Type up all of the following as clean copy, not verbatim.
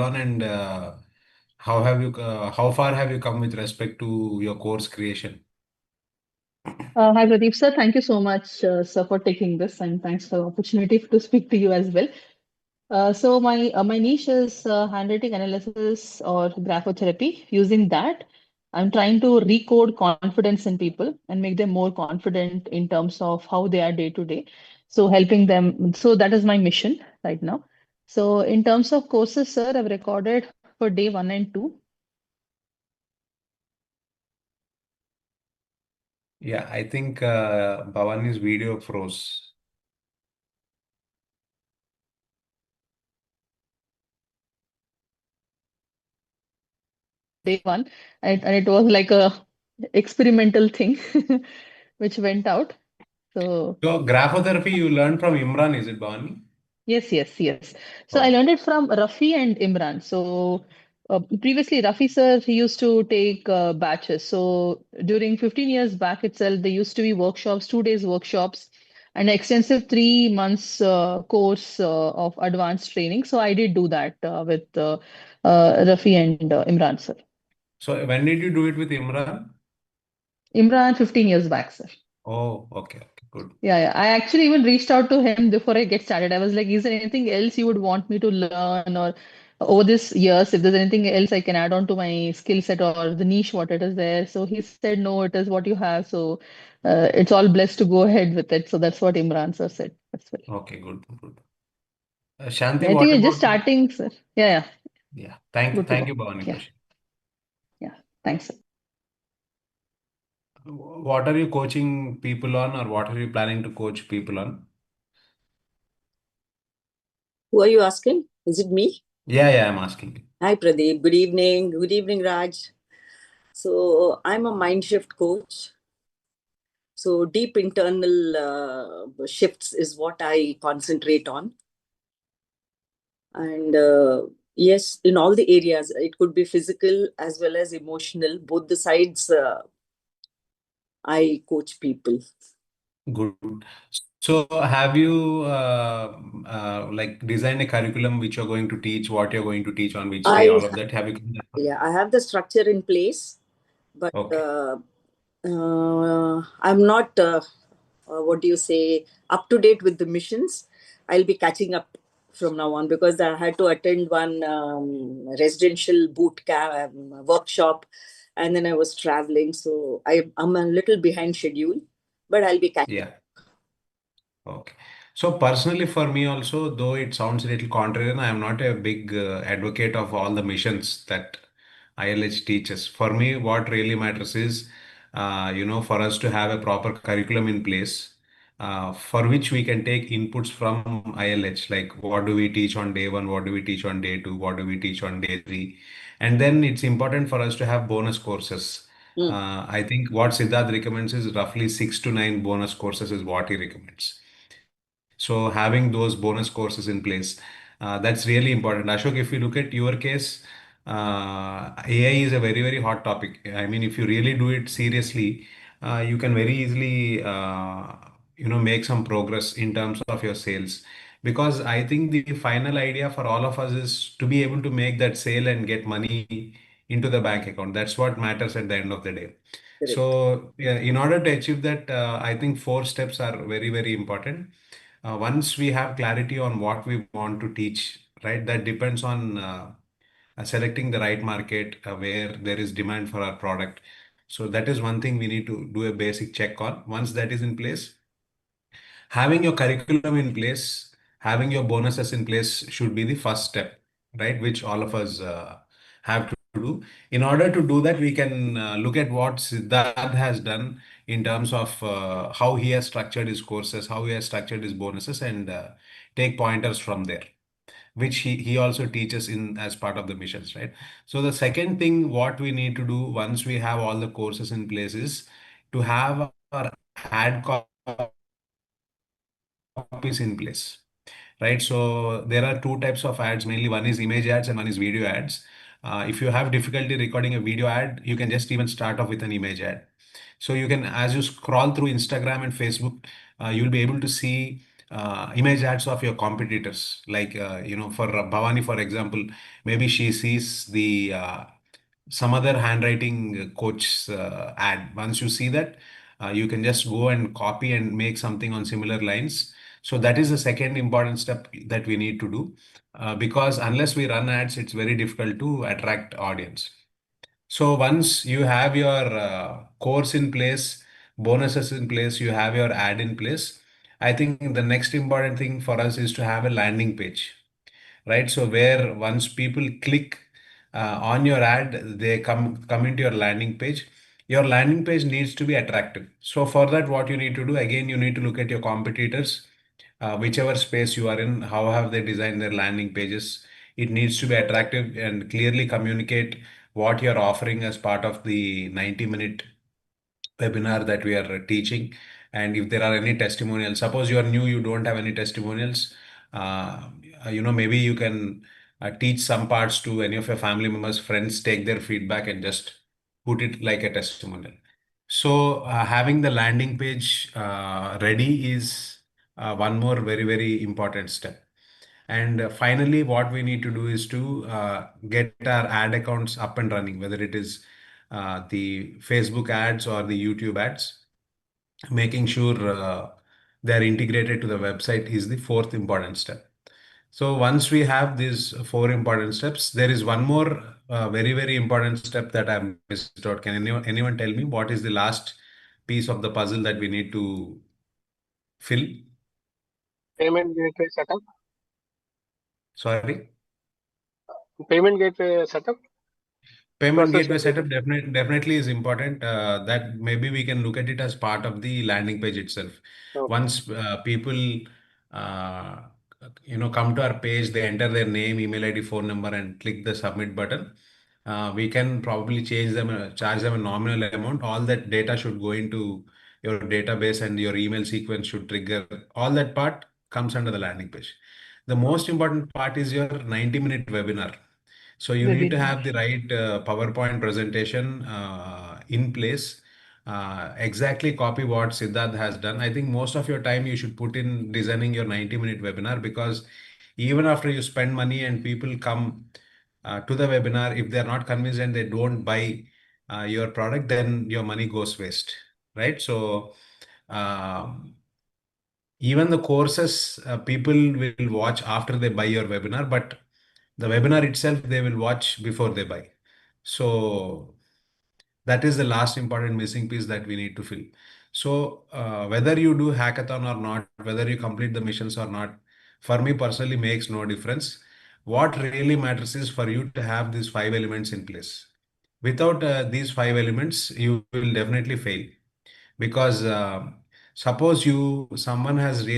people on, and how far have you come with respect to your course creation? Hi, Pradeep sir. Thank you so much, sir, for taking this, and thanks for the opportunity to speak to you as well. So my niche is handwriting analysis or graphotherapy. Using that, I'm trying to recode confidence in people and make them more confident in terms of how they are day to day. So helping them. So that is my mission right now. So in terms of courses, sir, I've recorded for day one and two. Yeah, I think Bhavani's video froze. Day one, and it was like a experimental thing which went out. So So graphotherapy you learned from Imran, is it, Bhavani? yes. So I Okay. learned it from Rafi and Imran. So previously, Rafi sir, he used to take batches. So during 15 years back itself, there used to be workshops, 2 days workshops, and an extensive 3 months course of advanced training. So I did do that with Rafi and Imran sir. So when did you do it with Imran? Imran, 15 years back, sir. Oh, okay, good. Yeah. I actually even reached out to him before I get started. I was like, is there anything else you would want me to learn or over this years, if there's anything else I can add on to my skill set or the niche, what it is there. So he said, no, it is what you have. So it's all blessed to go ahead with it. So that's what Imran sir said as well. Okay, good. Shanti, I think what it's just about you? starting, sir. Yeah. Yeah, Good to thank go. you, Bhavani, for Yeah. sharing. Yeah. Thanks, sir. What are you coaching people on, or what are you planning to coach people on? Who are you asking? Is it me? Yeah, I'm asking you. Hi, Pradeep. Good evening. Good evening, Raj. So, I'm a mind shift coach. So, deep internal shifts is what I concentrate on. And yes, in all the areas, it could be physical as well as emotional. Both the sides, I coach people. Good. So have you like designed a curriculum which you're going to teach, what you're going to teach on which day, I all of that? Have you done that? Yeah, I have the structure in place, but Okay. I'm not what do you say, up to date with the missions. I'll be catching up from now on because I had to attend one residential boot camp workshop, and then I was traveling, so I'm a little behind schedule, but I'll be catching. Yeah. Okay. So personally, for me also, though it sounds a little contrarian, I am not a big advocate of all the missions that ILH teaches. For me, what really matters is, for us to have a proper curriculum in place, for which we can take inputs from ILH, like what do we teach on day one, what do we teach on day two, what do we teach on day three, and then it's important for us to have bonus courses. Mm, I think what Siddharth recommends is roughly 6 to 9 bonus courses is what he recommends. So having those bonus courses in place, that's really important. Ashok, if you look at your case, AI is a very hot topic. I mean, if you really do it seriously, you can very easily, make some progress in terms of your sales. Because I think the final idea for all of us is to be able to make that sale and get money into the bank account. That's what matters at the end of the day. correct. So, yeah, in order to achieve that, I think 4 steps are very important. Once we have clarity on what we want to teach, right, that depends on selecting the right market where there is demand for our product. So that is one thing we need to do a basic check on. Once that is in place, having your curriculum in place, having your bonuses in place should be the first step, right? Which all of us have to do. In order to do that, we can look at what Siddharth has done in terms of how he has structured his courses, how he has structured his bonuses, and take pointers from there, which he also teaches in as part of the missions, right? So the second thing what we need to do once we have all the courses in place is to have our ad copies in place, right? So there are 2 types of ads mainly. One is image ads and one is video ads. If you have difficulty recording a video ad, you can just even start off with an image ad. So you can, as you scroll through Instagram and Facebook, you'll be able to see image ads of your competitors. Like, for Bhavani, for example, maybe she sees the some other handwriting coach ad. Once you see that, you can just go and copy and make something on similar lines. So that is the second important step that we need to do, because unless we run ads, it's very difficult to attract audience. So once you have your course in place, bonuses in place, you have your ad in place, I think the next important thing for us is to have a landing page, right? So where once people click on your ad, they come into your landing page. Your landing page needs to be attractive. So for that, what you need to do, again, you need to look at your competitors, whichever space you are in, how have they designed their landing pages. It needs to be attractive and clearly communicate what you're offering as part of the 90-minute webinar that we are teaching. And if there are any testimonials, suppose you are new, you don't have any testimonials, uh, maybe you can teach some parts to any of your family members, friends, take their feedback and just put it like a testimonial. So having the landing page ready is one more very, very important step. And finally, what we need to do is to get our ad accounts up and running, whether it is the Facebook ads or the YouTube ads. Making sure they're integrated to the website is the fourth important step. So once we have these four important steps, there is one more very, very important step that I've missed out. Can anyone tell me what is the last piece of the puzzle that we need to fill? Payment gateway setup. Sorry? Payment gateway setup. Payment Process gateway setup validation. definitely is important. That maybe we can look at it as part of the landing page itself. Okay. Once people uh, come to our page, they enter their name, email ID, phone number, and click the submit button. We can probably charge them a nominal amount. All that data should go into your database, and your email sequence should trigger. All that part comes under the landing page. The most important part is your 90-minute webinar. So you need to Webinar. have the right PowerPoint presentation in place. Exactly copy what Siddharth has done. I think most of your time you should put in designing your 90-minute webinar, because even after you spend money and people come to the webinar, if they're not convinced and they don't buy your product, then your money goes waste, right? So um, even the courses, people will watch after they buy your webinar, but the webinar itself, they will watch before they buy. So that is the last important missing piece that we need to fill. So whether you do hackathon or not, whether you complete the missions or not, for me personally makes no difference. What really matters is for you to have these five elements in place. Without these five elements, you will definitely fail, because suppose Samrat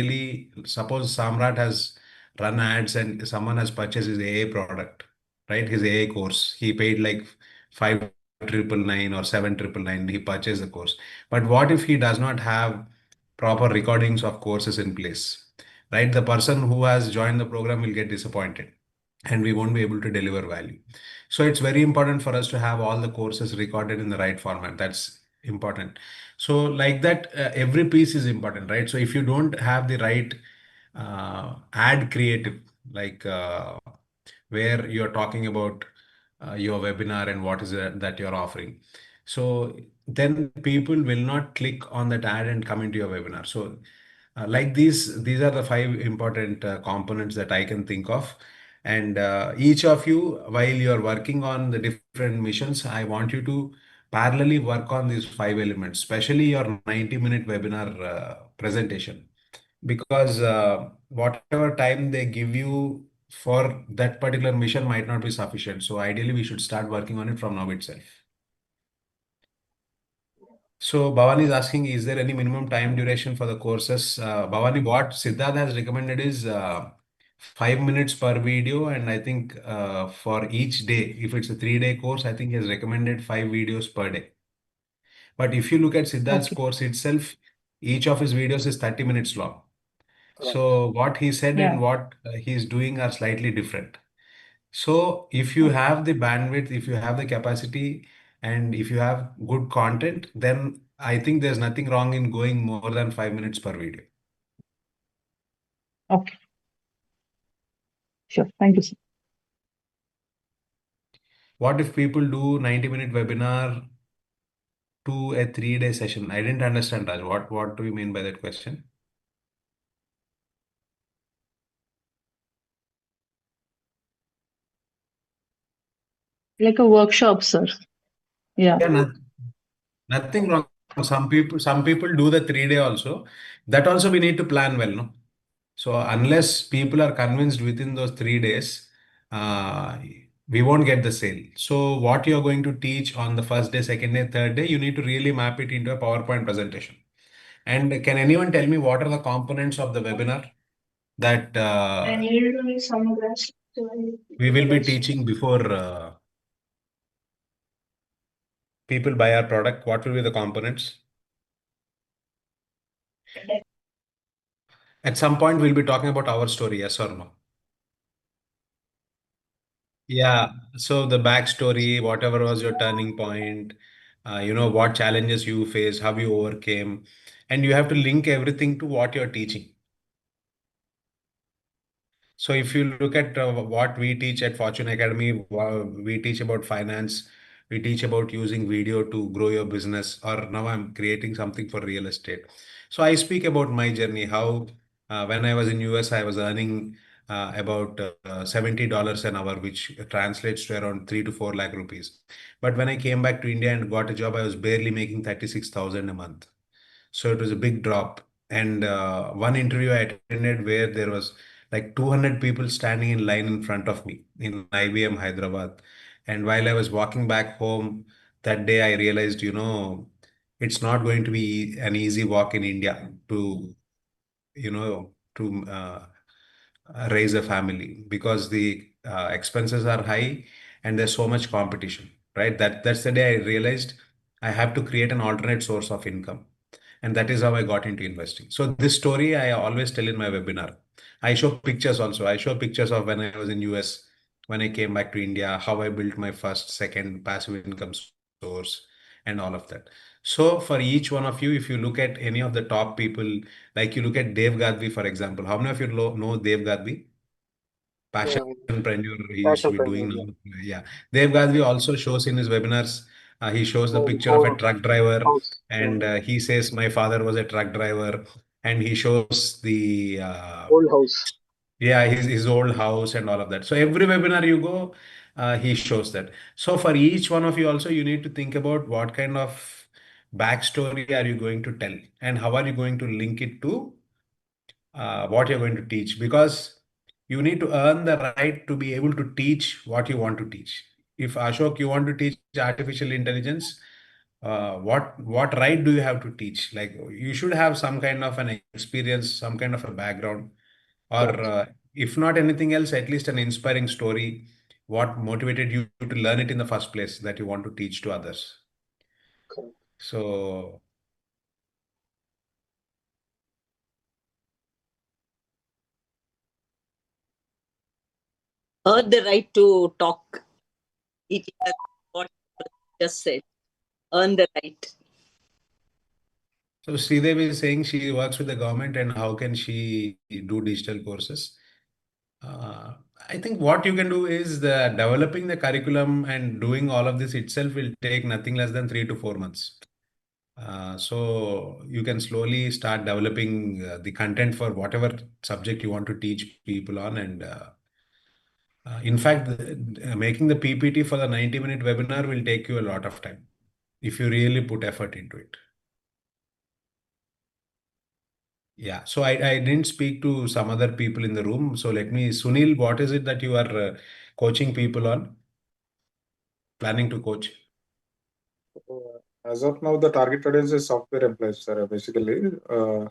has run ads and someone has purchased his AA product, right? His AA course. He paid like 5,999 or 7,999. He purchased the course. But what if he does not have proper recordings of courses in place, right? The person who has joined the program will get disappointed, and we won't be able to deliver value. So it's very important for us to have all the courses recorded in the right format. That's important. So like that, every piece is important, right? So if you don't have the right ad creative, like where you're talking about your webinar and what is it that you're offering, so then people will not click on that ad and come into your webinar. So like these are the five important components that I can think of. And each of you, while you're working on the different missions, I want you to parallelly work on these five elements, especially your 90-minute webinar presentation, because whatever time they give you for that particular mission might not be sufficient. So ideally, we should start working on it from now itself. So Bhavani is asking, is there any minimum time duration for the courses? Bhavani, what Siddharth has recommended is 5 minutes per video, and I think for each day, if it's a 3-day course, I think he has recommended 5 videos per day. But if you look at Siddharth's Okay. course itself, each of his videos is 30 minutes long. Right. So what he said and Yeah. what he's doing are slightly different. So if you have the bandwidth, if you have the capacity, and if you have good content, then I think there's nothing wrong in going more than 5 minutes per video. Okay. Sure. Thank you, sir. What if people do 90-minute webinar to a 3-day session? I didn't understand, Raj. What do you mean by that question? Like a workshop, sir. Yeah. Yeah, nothing wrong. Some people do the 3-day also. That also we need to plan well, no? So unless people are convinced within those 3 days, uh, we won't get the sale. So what you're going to teach on the first day, second day, third day, you need to really map it into a PowerPoint presentation. And can anyone tell me what are the components of the webinar that we will be teaching before people buy our product? What will be the components? At some point, we'll be talking about our story, yes or no? Yeah. So the backstory, whatever was your turning point, what challenges you faced, how you overcame, and you have to link everything to what you're teaching. So if you look at what we teach at Fortune Academy, we teach about finance, we teach about using video to grow your business, or now I'm creating something for real estate. So I speak about my journey, how when I was in US, I was earning about $70 an hour, which translates to around 3 to 4 lakh rupees. But when I came back to India and got a job, I was barely making 36,000 a month. So it was a big drop. And one interview I attended where there was like 200 people standing in line in front of me in IBM Hyderabad. And while I was walking back home that day, I realized, it's not going to be an easy walk in India to raise a family because the expenses are high and there's so much competition, right? That's the day I realized I have to create an alternate source of income. And that is how I got into investing. So this story I always tell in my webinar. I show pictures also. I show pictures of when I was in US, when I came back to India, how I built my first, second passive income source, and all of that. So for each one of you, if you look at any of the top people, like you look at Dave Gadvi, for example, how many of you know Dave Gadvi? Yeah, Passionpreneur, he used to passion be premier. doing Yeah. now. Yeah. Dave Gadvi also shows in his webinars, he shows the picture of a Whole truck driver house. Yeah. and he says, my father was a truck driver. And he shows the, Whole house. yeah, his old house and all of that. So every webinar you go, he shows that. So for each one of you also, you need to think about what kind of backstory are you going to tell and how are you going to link it to what you're going to teach, because you need to earn the right to be able to teach what you want to teach. If Ashok, you want to teach artificial intelligence, what right do you have to teach? Like you should have some kind of an experience, some kind of a background, or Correct. if not anything else, at least an inspiring story. What motivated you to learn it in the first place that you want to teach to others? Correct. So Earn the right to talk. It is what you just said. Earn the right. So Sridevi is saying she works with the government and how can she do digital courses? Uh, I think what you can do is developing the curriculum and doing all of this itself will take nothing less than 3 to 4 months. So you can slowly start developing the content for whatever subject you want to teach people on. And in fact, making the PPT for the 90-minute webinar will take you a lot of time if you really put effort into it. Yeah, so I didn't speak to some other people in the room. So let me, Sunil, what is it that you are coaching people on, planning to coach? As of now, the target audience is software employees, sir, basically. For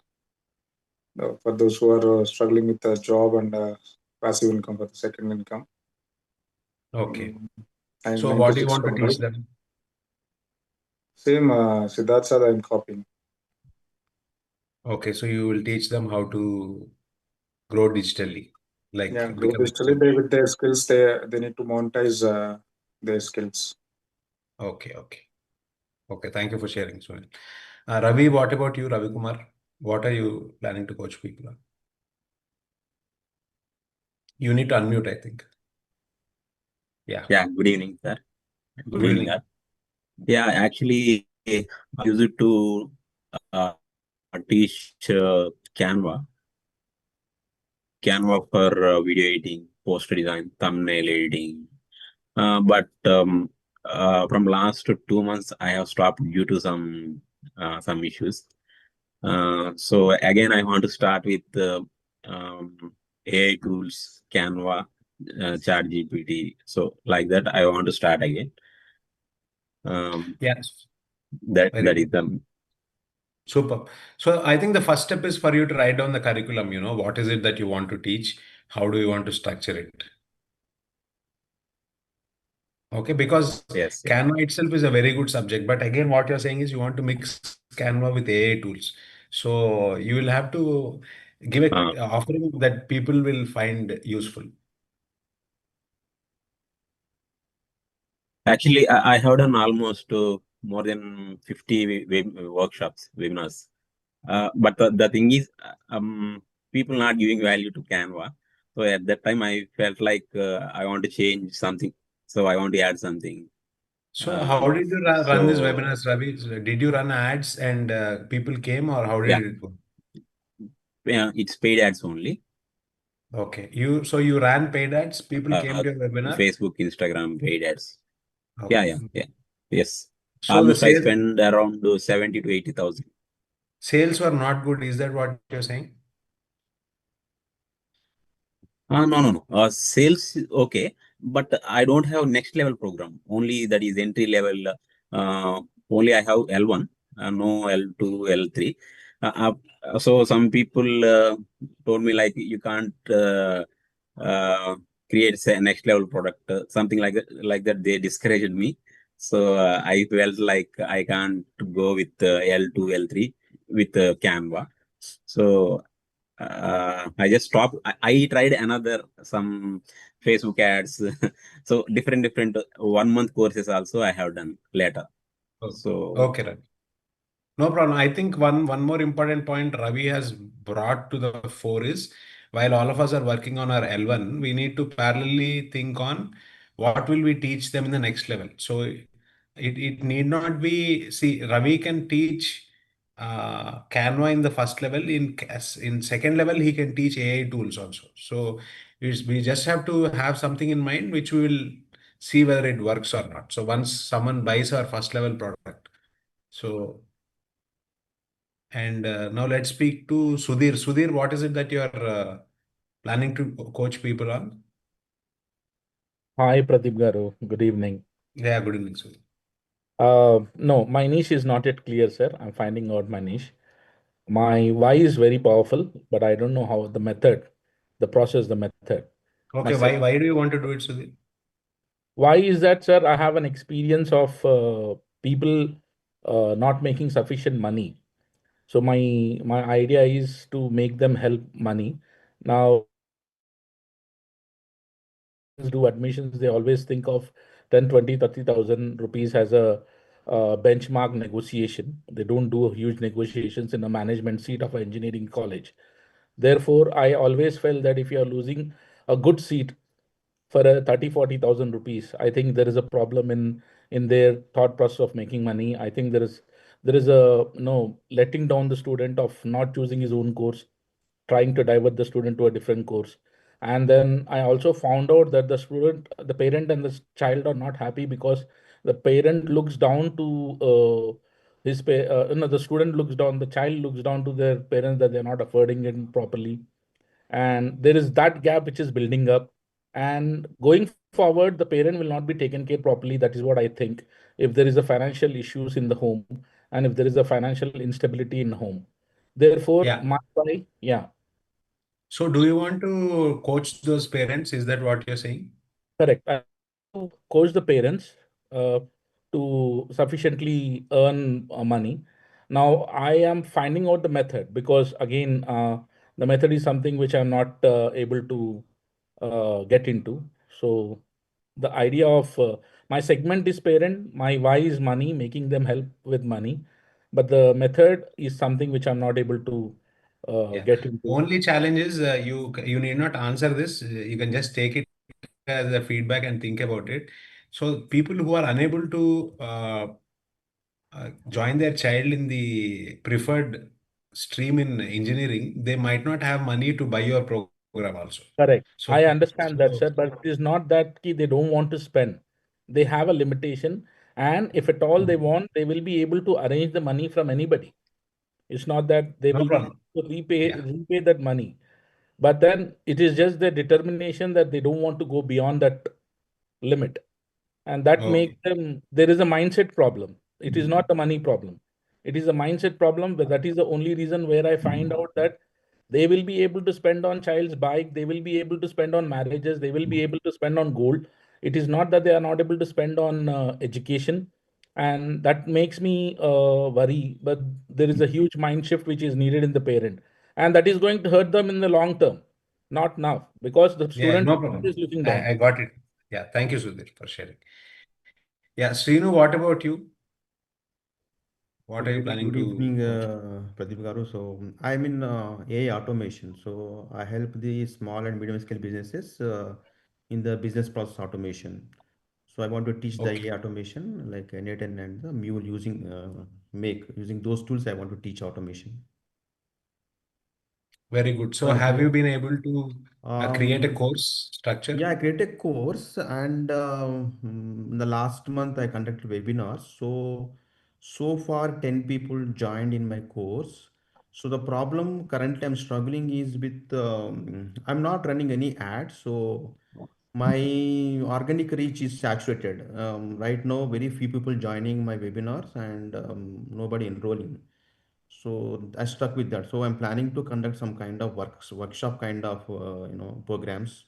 those who are struggling with a job and passive income for the second income. Okay. And So 9 to what do you 6 want to teach tomorrow. them? Same Siddharth sir, I'm copying. Okay, so you will teach them how to grow digitally, like Yeah, grow becoming. digitally. They, with their skills, they need to monetize their skills. Okay, okay. Okay, thank you for sharing, Sunil. Ravi, what about you, Ravi Kumar? What are you planning to coach people on? You need to unmute, I think. Yeah. Yeah, good evening, sir. Good evening. Sir. Yeah, actually, I use it to teach Canva for video editing, poster design, thumbnail editing. But from last 2 months, I have stopped due to some issues. So again, I want to start with AI tools, Canva, ChatGPT. So like that, I want to start again. Yes. That Very is good. the Super. So I think the first step is for you to write down the curriculum. What is it that you want to teach? How do you want to structure it? Okay, because yes. Canva itself is a very good subject. But again, what you're saying is you want to mix Canva with AI tools. So you will have to give Uh, a offering that people will find useful. Actually, I have done almost more than 50 workshops, webinars. But the thing is, people not giving value to Canva. So at that time, I felt like I want to change something. So I want to add something. So how did you run this So webinars, Ravi? So did you run ads and people came, or how yeah, did it go? it's paid ads only. Okay. You ran paid ads, people came Uh, to your webinar. Facebook, Instagram, paid ads. Okay. Yeah. Yes. So the Almost I sales spend around 70 to 80,000. sales were not good. Is that what you're saying? No. Sales is okay, but I don't have next level program. Only that is entry level. Only I have L1, no L2, L3. So some people told me like you can't uh, create say, next level product, something like that. Like that, they discouraged me. So I felt like I can't go with L2, L3 with Canva. So I just stopped. I tried another some Facebook ads. So different 1 month courses also I have done later. Oh, So okay, right. No problem. I think one more important point Ravi has brought to the fore is while all of us are working on our L1, we need to parallelly think on what will we teach them in the next level. So it need not be, see, Ravi can teach Canva in the first level. In second level, he can teach AI tools also. So we just have to have something in mind which we will see whether it works or not. So once someone buys our first level product. So and now let's speak to Sudhir. Sudhir, what is it that you are planning to coach people on? Hi, Pradeep Garu. Good evening. Yeah, good evening, Sudhir. No, my niche is not yet clear, sir. I'm finding out my niche. My why is very powerful, but I don't know how the method, the process, the method. My Okay, why do you want to do it, Sudhir? why is that, sir? I have an experience of people not making sufficient money. So my idea is to make them help money. Now, do admissions, they always think of 10, 20, 30,000 rupees as a benchmark negotiation. They don't do huge negotiations in a management seat of an engineering college. Therefore, I always felt that if you are losing a good seat for a 30, 40,000 rupees, I think there is a problem in their thought process of making money. I think there is a letting down the student of not choosing his own course, trying to divert the student to a different course. And then I also found out that the parent and the child are not happy because the parent looks down to the student looks down, the child looks down to their parents that they're not affording it properly. And there is that gap which is building up. And going forward, the parent will not be taken care properly. That is what I think. If there is a financial issues in the home, and if there is a financial instability in home, therefore, Yeah. my why, yeah. So do you want to coach those parents? Is that what you're saying? Correct. I coach the parents uh, to sufficiently earn money. Now, I am finding out the method because, again, the method is something which I'm not able to get into. So, the idea of my segment is parent, my why is money, making them help with money. But the method is something which I'm not able to get into. Only challenge is you need not answer this. You can just take it as a feedback and think about it. So people who are unable to join their child in the preferred stream in engineering, they might not have money to buy your program also. Correct. So, I understand that, sir, but it is not that they don't want to spend. They have a limitation, and if at all they want, they will be able to arrange the money from anybody. It's not that they no will be problem. able to repay Yeah. that money. But then it is just their determination that they don't want to go beyond that limit. And that makes Okay. them, there is a mindset problem. It is not a money problem. It is a mindset problem, but that is the only reason where I find out that they will be able to spend on child's bike, they will be able to spend on marriages, they will be able to spend on gold. It is not that they are not able to spend on education. And that makes me worry, but there is a huge mind shift which is needed in the parent. And that is going to hurt them in the long term, not now, because the Yeah, student no problem. is looking down. I got it. Yeah, thank you, Sudhir, for sharing. Yeah, Srinu, what about you? What are you Very planning good to evening, coach? Pradeep Garu. So I'm in AI automation. So I help the small and medium scale businesses in the business process automation. So I want to teach the Okay, AI automation like Net and the Mule using Make using those tools. I want to teach automation. very good. So, And have you been able to create a um, course structure? yeah, I created a course, and in the last month I conducted webinars. So far 10 people joined in my course. So the problem currently I'm struggling is with I'm not running any ads. So my organic reach is saturated. Right now, very few people joining my webinars and nobody enrolling. So I stuck with that. So I'm planning to conduct some kind of workshop kind of programs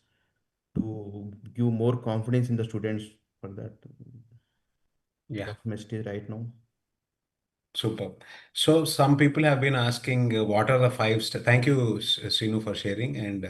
to give more confidence in the students for that. Yeah. That's my stage right now. Super. So some people have been asking what are the five steps. Thank you, Srinu, for sharing. And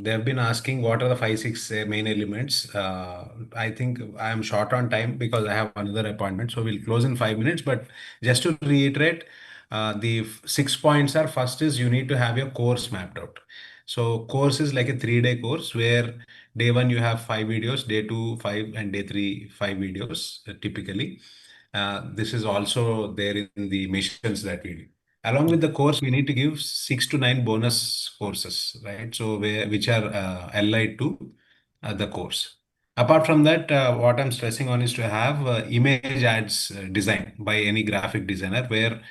they have been asking what are the five, six main elements. I think I am short on time because I have another appointment. So we'll close in 5 minutes. But just to reiterate, the 6 points are first is you need to have your course mapped out. So course is like a 3-day course where day one you have 5 videos, day two, five, and day three, 5 videos typically. This is also there in the missions that we do. Along with the course, we need to give 6 to 9 bonus courses, right? So which are allied to the course. Apart from that, what I'm stressing on is to have image ads designed by any graphic designer where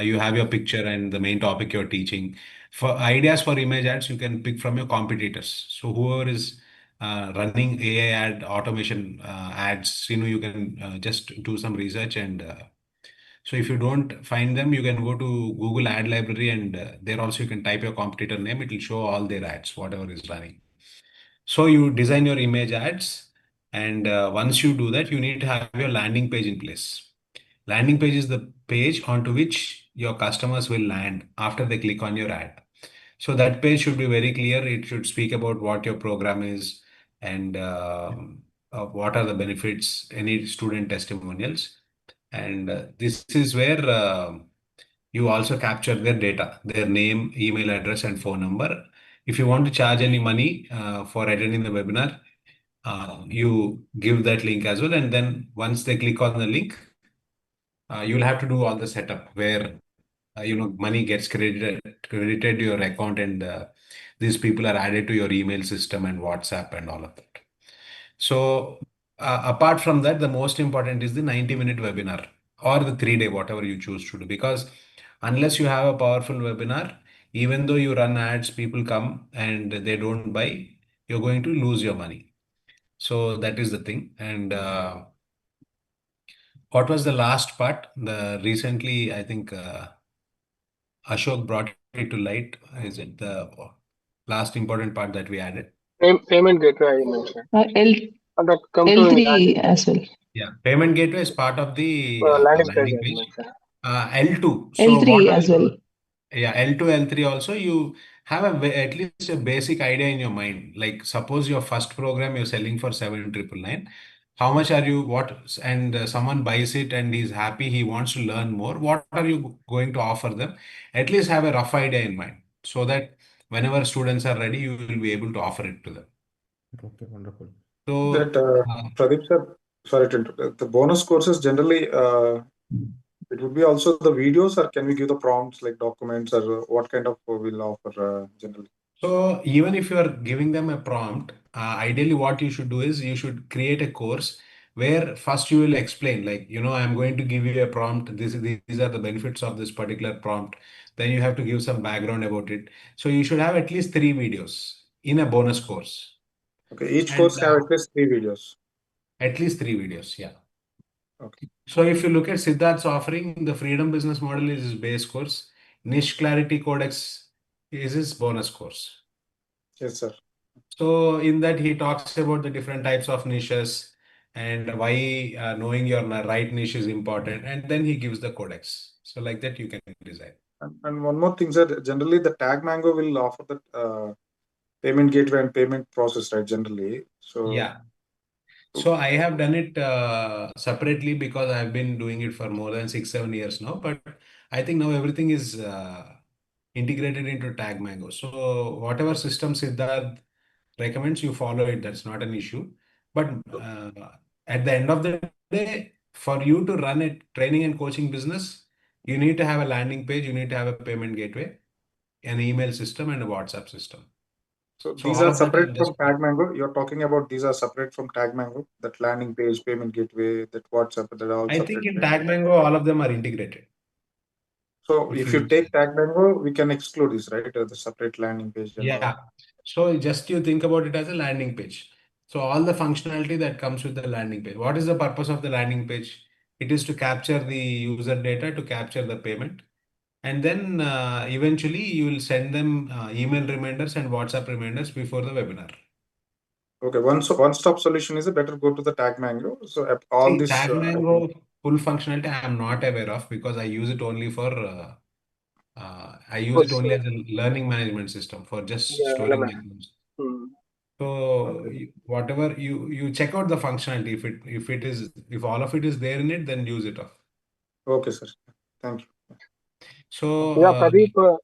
you have your picture and the main topic you're teaching. For ideas for image ads, you can pick from your competitors. So whoever is running AI ad automation ads, you can just do some research and so if you don't find them, you can go to Google Ad Library and there also you can type your competitor name. It will show all their ads, whatever is running. So you design your image ads, and once you do that, you need to have your landing page in place. Landing page is the page onto which your customers will land after they click on your ad. So that page should be very clear. It should speak about what your program is and what are the benefits, any student testimonials. And this is where you also capture their data, their name, email address, and phone number. If you want to charge any money for attending the webinar, you give that link as well. And then once they click on the link, you'll have to do all the setup where money gets credited to your account, and these people are added to your email system and WhatsApp and all of that. So apart from that, the most important is the 90-minute webinar or the 3-day, whatever you choose to do. Because unless you have a powerful webinar, even though you run ads, people come and they don't buy, you're going to lose your money. So that is the thing. And what was the last part? The recently, I think Ashok brought it to light. Is it the last important part that we added? Payment gateway I mentioned. L That come to L3 landing as well. Yeah, payment gateway is part of the landing page landing I page. mentioned. L2. So what L3 are as well. yeah, L2, L3 also you have at least a basic idea in your mind. Like suppose your first program you're selling for 7,999. how much are you, and someone buys it and he's happy, he wants to learn more, what are you going to offer them? At least have a rough idea in mind so that whenever students are ready, you will be able to offer it to them. Okay, wonderful. That So, Pradeep sir, sorry to interrupt. The bonus courses generally, it would be also the videos, or can we give the prompts like documents, or what kind of will offer generally? so even if you are giving them a prompt, ideally what you should do is you should create a course where first you will explain, like, I'm going to give you a prompt. These are the benefits of this particular prompt. Then you have to give some background about it. So you should have at least 3 videos in a bonus course. Okay, each And course have at least 3 videos. at least 3 videos, yeah. Okay. So if you look at Siddharth's offering, the freedom business model is his base course. Niche clarity codex is his bonus course. Yes, sir. So in that he talks about the different types of niches and why knowing your right niche is important, and then he gives the codex. So like that you can design. And one more thing, sir. Generally, the Tag Mango will offer the payment gateway and payment process, right? Generally, so Yeah. So I have done it separately because I've been doing it for more than 6, 7 years now. But I think now everything is integrated into Tag Mango. So whatever system Siddharth recommends, you follow it. That's not an issue. But at the end of the day, for you to run a training and coaching business, you need to have a landing page, you need to have a payment gateway, an email system, and a WhatsApp system. So So these all are of that separate I'll from just. Tag Mango. You're talking about these are separate from Tag Mango. That landing page, payment gateway, that WhatsApp, they're all I think separate, in right? Tag Mango, all of them are integrated. So If if you you use take it. Tag Mango, we can exclude this, right? The separate landing page and all. Yeah. So just you think about it as a landing page. So all the functionality that comes with the landing page. What is the purpose of the landing page? It is to capture the user data, to capture the payment. And then eventually you will send them email reminders and WhatsApp reminders before the webinar. Okay, one-stop solution is a better go to the Tag Mango. So all See, this, Tag I think, Mango full functionality I am not aware of because I use it only for I use it Course, only as a learning management system for just yeah, storing LMS. my notes. Hmm. So okay. whatever you check out the functionality. If all of it is there in it, then use it off. Okay, sir. Thank you. So Yeah, Pradeep,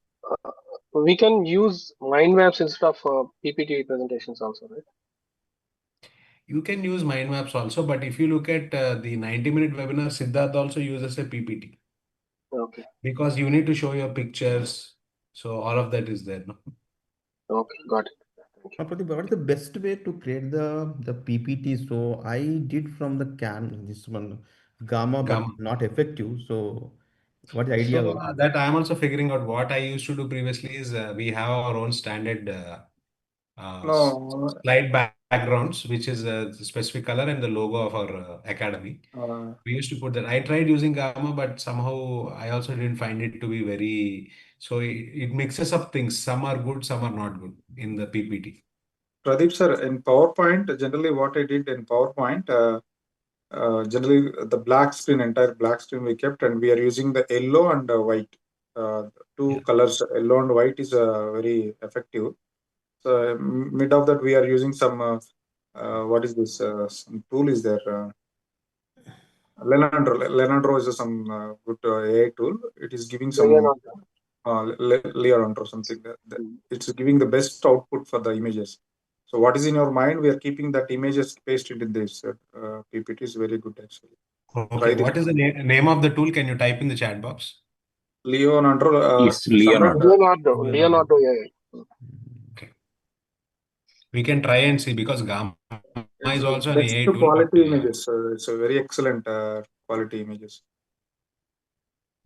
we can use mind maps instead of PPT presentations also, right? you can use mind maps also, but if you look at the 90-minute webinar, Siddharth also uses a PPT Okay, because you need to show your pictures. So all of that is there. No? okay, got it. Thank you. Pradeep, what is the best way to create the PPT? So I did from the this one Gamma, but Gamma. not effective. So what is the idea? So that I'm also figuring out. What I used to do previously is we have our own standard No, slide backgrounds, which is a specific color and the logo of our academy. We used to put that. I tried using Gamma, but somehow I also didn't find it to be very. So it mixes up things. Some are good, some are not good in the PPT. Pradeep sir, in PowerPoint, generally what I did in PowerPoint, generally the black screen, entire black screen we kept, and we are using the yellow and white. Two Yeah. colors, yellow and white, is very effective. So mid of that, we are using some, what is this? Some tool is there. Lenandro is some good AI tool. It is giving some Leonardo. Leonandro something. Hmm. It's giving the best output for the images. So what is in your mind, we are keeping that images pasted in this PPT is very good actually. Okay. Try this. What is the name of the tool? Can you type in the chat box? Leonandro, It's Samrat, Leonardo. Leonardo, yeah, yeah. Okay. We can try and see because Gamma it's is also an best AI tool, but quality images. It's a very excellent quality images.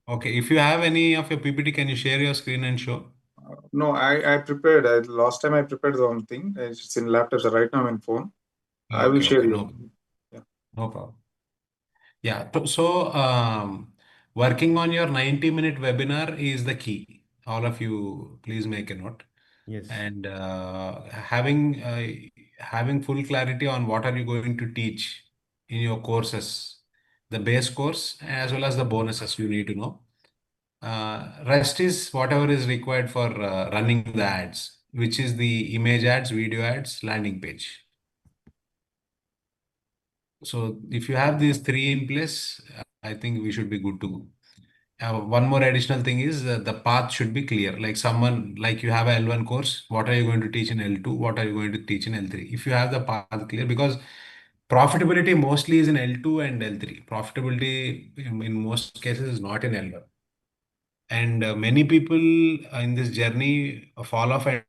okay. If you have any of your PPT, can you share your screen and show? No, I prepared. Last time I prepared the one thing. It's in laptops. So right now I'm in phone. I will Okay. share Okay. you. Yeah. No problem. Yeah. So, working on your 90-minute webinar is the key. All of you, please make a note. Yes. And having full clarity on what are you going to teach in your courses, the base course as well as the bonuses you need to know. Rest is whatever is required for running the ads, which is the image ads, video ads, landing page. So if you have these three in place, I think we should be good to go. One more additional thing is the path should be clear. Like someone, like you have a L1 course, what are you going to teach in L2? What are you going to teach in L3? If you have the path clear, because profitability mostly is in L2 and L3. Profitability in most cases is not in L1. And many people in this journey fall off and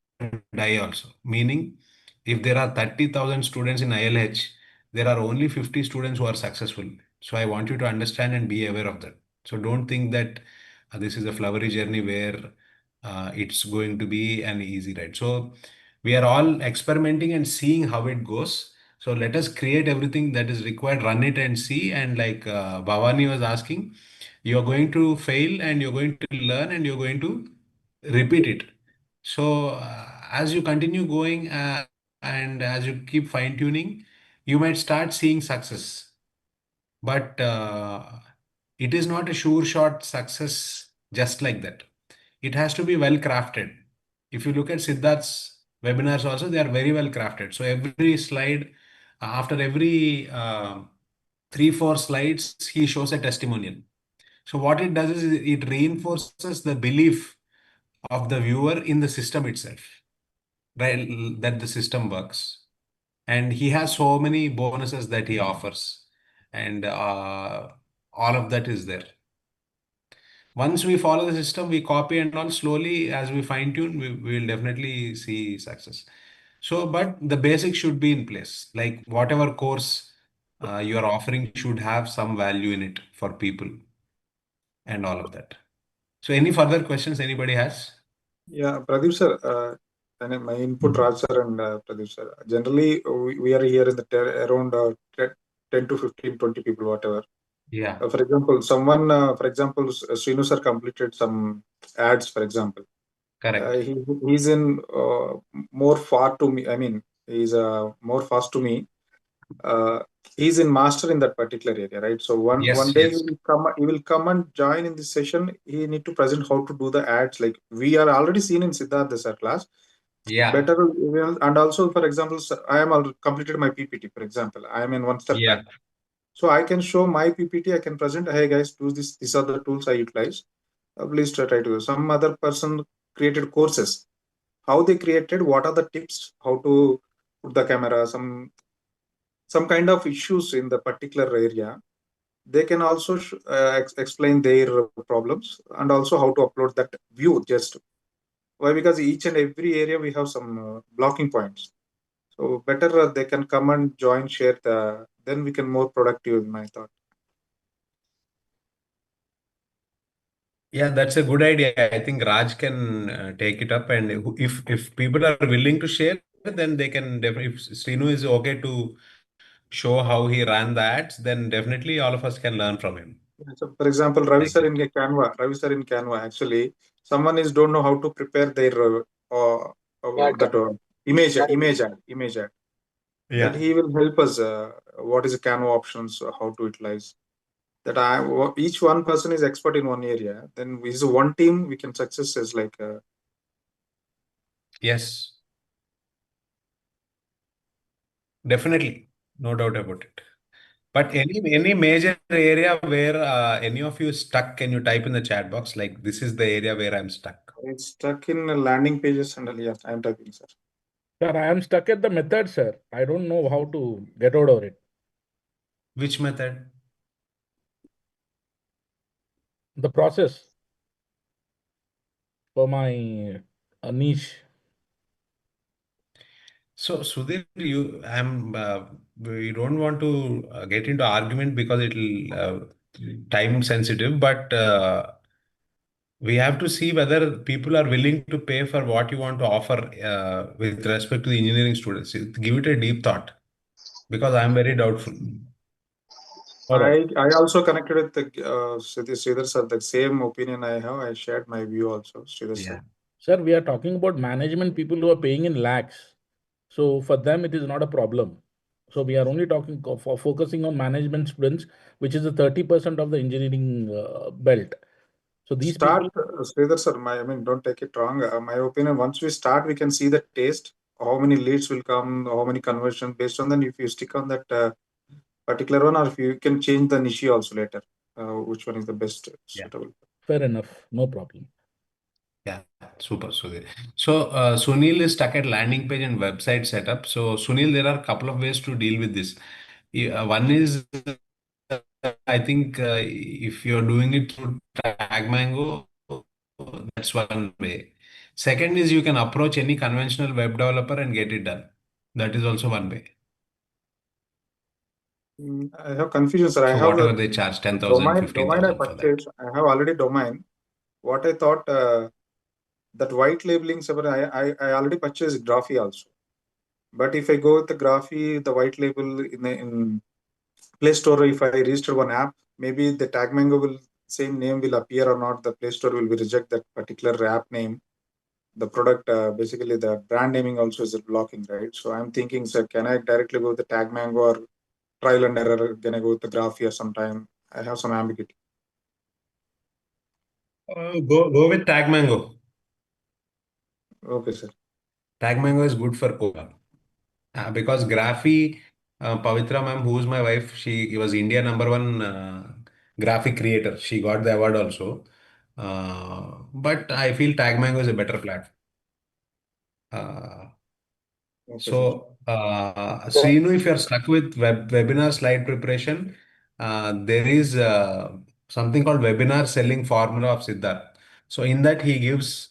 die also. Meaning, if there are 30,000 students in ILH, there are only 50 students who are successful. So I want you to understand and be aware of that. So don't think that this is a flowery journey where it's going to be an easy ride. So we are all experimenting and seeing how it goes. So let us create everything that is required, run it and see. And like Bhavani was asking, you're going to fail and you're going to learn and you're going to repeat it. So as you continue going and as you keep fine tuning, you might start seeing success. But it is not a sure shot success just like that. It has to be well crafted. If you look at Siddharth's webinars also, they are very well crafted. So every slide, after every 3, 4 slides, he shows a testimonial. So what it does is it reinforces the belief of the viewer in the system itself, right? That the system works. And he has so many bonuses that he offers. And all of that is there. Once we follow the system, we copy and all slowly as we fine tune, we will definitely see success. So, but the basics should be in place. Like whatever course you are offering should have some value in it for people and all of that. So any further questions anybody has? Yeah, Pradeep sir, and my input, Raj sir and Pradeep sir. Generally, we are here in the around 10 to 15, 20 people, whatever. Yeah, For example, someone, for example, Srinu sir completed some ads, for example. correct. He's in more far to me. I mean, he's more fast to me. Uh, he's in master in that particular area, right? So one Yes, day yes. he will come and join in this session. He need to present how to do the ads. Like we are already seen in Siddharth sir class. Yeah, Better and also, for example, I am completed my PPT. For example, I am in one step back. yeah. So I can show my PPT. I can present. Hey guys, do this. These are the tools I utilize. Please try to do. Some other person created courses. How they created? What are the tips? How to put the camera? Some kind of issues in the particular area. They can also explain their problems and also how to upload that view. Just why? Because each and every area we have some blocking points. So better they can come and join, share the. Then we can more productive. In my thought. Yeah, that's a good idea. I think Raj can take it up, and if people are willing to share, then they can definitely. If Srinu is okay to show how he ran the ads, then definitely all of us can learn from him. So, for example, Ravi Like sir that. in Canva, actually, someone is don't know how to prepare their Ad that copy. image ad. That Yeah. he will help us. What is the Canva options? How to utilize that? Each one person is expert in one area. Then we is one team. We can success as like. Yes, definitely. No doubt about it. But any major area where any of you stuck, can you type in the chat box like this is the area where I'm stuck? It's stuck in landing pages and yes, I'm typing, sir. Sir, I am stuck at the method, sir. I don't know how to get out of it. Which method? The process for my niche. So, Sudhir, we don't want to get into argument because it'll time sensitive, but we have to see whether people are willing to pay for what you want to offer with respect to the engineering students. Give it a deep thought because I'm very doubtful. All right. I also connected with the Sridhar sir. The same opinion I have. I shared my view also, Sridhar sir. Yeah. Sir, we are talking about management people who are paying in lakhs. So for them, it is not a problem. So we are only talking for focusing on management students, which is the 30% of the engineering belt. So these Start, people, Sridhar sir. I mean, don't take it wrong. My opinion. Once we start, we can see the taste. How many leads will come? How many conversion? Based on that, if you stick on that particular one, or if you can change the niche also later, which one is the best suitable? Fair enough. No problem. Yeah, super, Sudhir. So Sunil is stuck at landing page and website setup. So Sunil, there are a couple of ways to deal with this. One is, I think, if you're doing it through TagMango, that's one way. Second is you can approach any conventional web developer and get it done. That is also one way. I have confusion, sir. I So have whatever they charge, 10,000, domain I 15,000 for that. purchased. I have already domain. What I thought that white labeling server, I already purchased Graphy also. But if I go with the Graphy, the white label in Play Store, if I register one app, maybe the TagMango will same name will appear or not. The Play Store will be reject that particular app name. The product, basically the brand naming also is blocking, right? So I'm thinking, sir, can I directly go with the TagMango or trial and error? Can I go with the Graphy or sometime? I have some ambiguity. Go with TagMango. Okay, sir. TagMango is good for code. Because Graphy, Pavitra ma'am, who is my wife, she was India #1 graphic creator. She got the award also. But I feel TagMango is a better platform. Okay, sir. Srinu, if you're stuck with webinar slide preparation, there is something called webinar selling formula of Siddharth. So in that he gives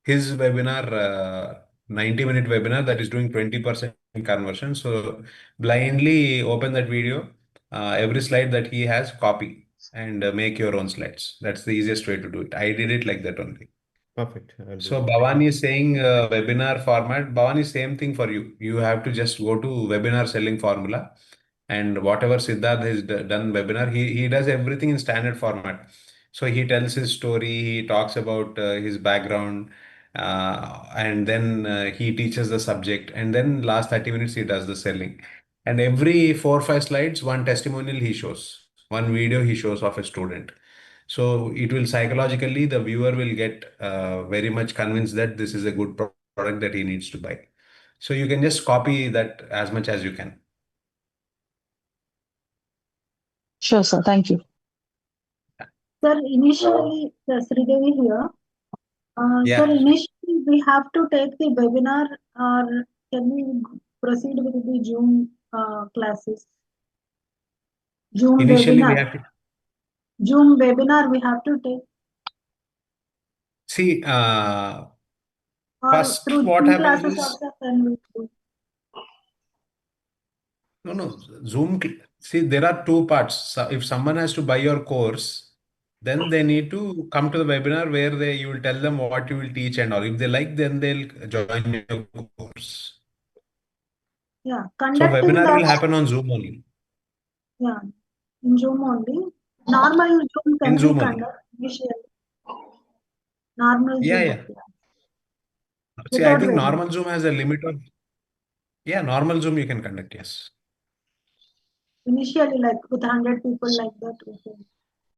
his webinar, 90-minute webinar that is doing 20% conversion. So blindly open that video, every slide that he has, copy and make your own slides. That's the easiest way to do it. I did it like that only. Perfect. I'll do So that. Bhavan is saying webinar format. Bhavan is same thing for you. You have to just go to webinar selling formula, and whatever Siddharth has done webinar, he does everything in standard format. So he tells his story, he talks about his background, and then he teaches the subject, and then last 30 minutes he does the selling. And every 4 or 5 slides, one testimonial he shows, one video he shows of a student. So it will psychologically, the viewer will get very much convinced that this is a good product that he needs to buy. So you can just copy that as much as you can. Sure, sir. Thank you. Sir, initially, Sridevi here. Yeah. Sir, initially we have to take the webinar, or can we proceed with the Zoom classes? Zoom Initially, we webinar. have to Zoom webinar we have to take, see. or First, through what Zoom happens classes is also can we do? no. See, there are two parts. So if someone has to buy your course, then they need to come to the webinar where you will tell them what you will teach and all. If they like, then they'll join your course. Yeah, So conducting webinar will that. happen on Zoom only. Yeah, in Zoom only. Normal Zoom In can we Zoom only. conduct initially? Normal Yeah, Zoom, yeah. okay. See, I Without think webinar. normal Zoom has a limit of, yeah, normal Zoom you can conduct, yes. Initially, like with 100 people like that. Okay.